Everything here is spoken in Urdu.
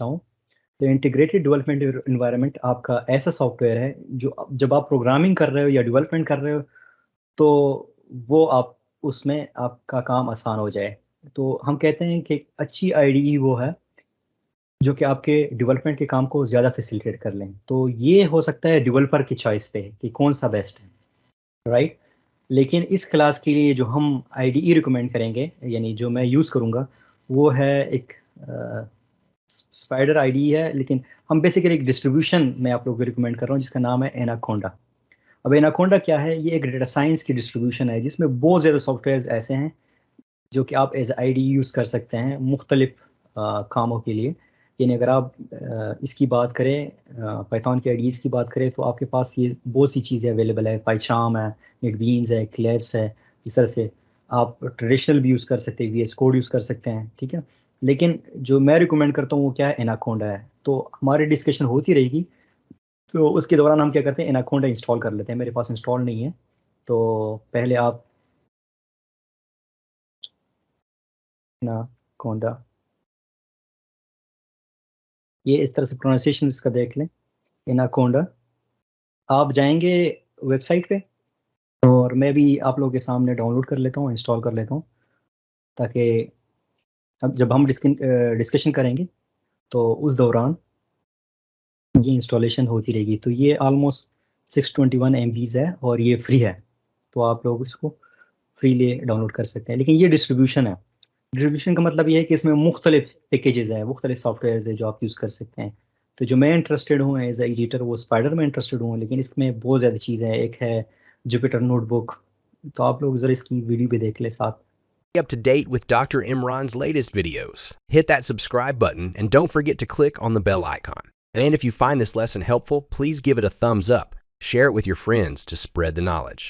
ہوں تو انٹیگریٹڈ ڈیولپمنٹ انوائرمنٹ آپ کا ایسا سافٹ ویئر ہے جو جب آپ پروگرامنگ کر رہے ہو یا ڈیولپمنٹ کر رہے ہو تو وہ آپ اس میں آپ کا کام آسان ہو جائے. تو ہم کہتے ہیں کہ اچھی آئی ڈی ای وہ ہے جو کہ آپ کے ڈیولپمنٹ کے کام کو زیادہ فیسیلیٹیٹ کر لیں. تو یہ ہو سکتا ہے ڈیولپر کی چوائس پہ کہ کون سا بیسٹ ہے، رائٹ. لیکن اس کلاس کے لیے جو ہم آئی ڈی ای ریکمینڈ کریں گے، یعنی جو میں یوز کروں گا، وہ ہے ایک اسپائڈر آئی ڈی ہے. لیکن ہم بیسیکلی ایک ڈسٹریبیوشن میں آپ لوگوں کو ریکمینڈ کر رہا ہوں جس کا نام ہے ایناکونڈا. اب ایناکونڈا کیا ہے؟ یہ ایک ڈیٹا سائنس کی ڈسٹریبیوشن ہے جس میں بہت زیادہ سافٹ ویئرز ایسے ہیں جو کہ آپ ایز آئی ڈی یوز کر سکتے ہیں مختلف کاموں کے لیے. یعنی اگر آپ اس کی بات کریں، پائتھون کی آئی ڈیز کی بات کریں، تو آپ کے پاس یہ بہت سی چیزیں اویلیبل ہے. پائچام ہے، نیٹ بینز ہے، کلیبس ہے. اس طرح سے آپ ٹریڈیشنل بھی یوز کر سکتے ہیں، وی ایس کوڈ یوز کر سکتے ہیں، ٹھیک ہے. لیکن جو میں ریکمینڈ کرتا ہوں وہ کیا ہے؟ ایناکونڈا ہے. تو ہماری ڈسکشن ہوتی رہے گی، تو اس کے دوران ہم کیا کرتے ہیں، ایناکونڈا انسٹال کر لیتے ہیں. میرے پاس انسٹال نہیں ہے، تو پہلے آپ ایناکونڈا، یہ اس طرح سے پروننسیشن اس کا دیکھ لیں، ایناکونڈا. آپ جائیں گے ویب سائٹ پہ، اور میں بھی آپ لوگوں کے سامنے ڈاؤن لوڈ کر لیتا ہوں، انسٹال کر لیتا ہوں، تاکہ اب جب ہم ڈسکشن کریں گے تو اس دوران یہ انسٹالیشن ہوتی رہے گی. تو یہ آلموسٹ 621 MBs ہے اور یہ فری ہے، تو آپ لوگ اس کو فریلی ڈاؤن لوڈ کر سکتے ہیں. لیکن یہ ڈسٹریبیوشن ہے. ڈسٹریبیوشن کا مطلب یہ ہے کہ اس میں مختلف پیکیجز ہیں، مختلف سافٹ ویئرز ہیں جو آپ یوز کر سکتے ہیں. تو جو میں انٹرسٹیڈ ہوں ایز اے ایڈیٹر، وہ اسپائڈر میں انٹرسٹیڈ ہوں، لیکن اس میں بہت زیادہ چیزیں ہیں. ایک ہے جوپیٹر نوٹ بک، تو آپ لوگ ذرا اس کی ویڈیو بھی دیکھ لیں ساتھ. Up to date with Dr. Imran's latest videos. Hit that subscribe button and don't forget to click on the bell icon. And if you find this lesson helpful, please give it a thumbs up. Share it with your friends to spread the knowledge.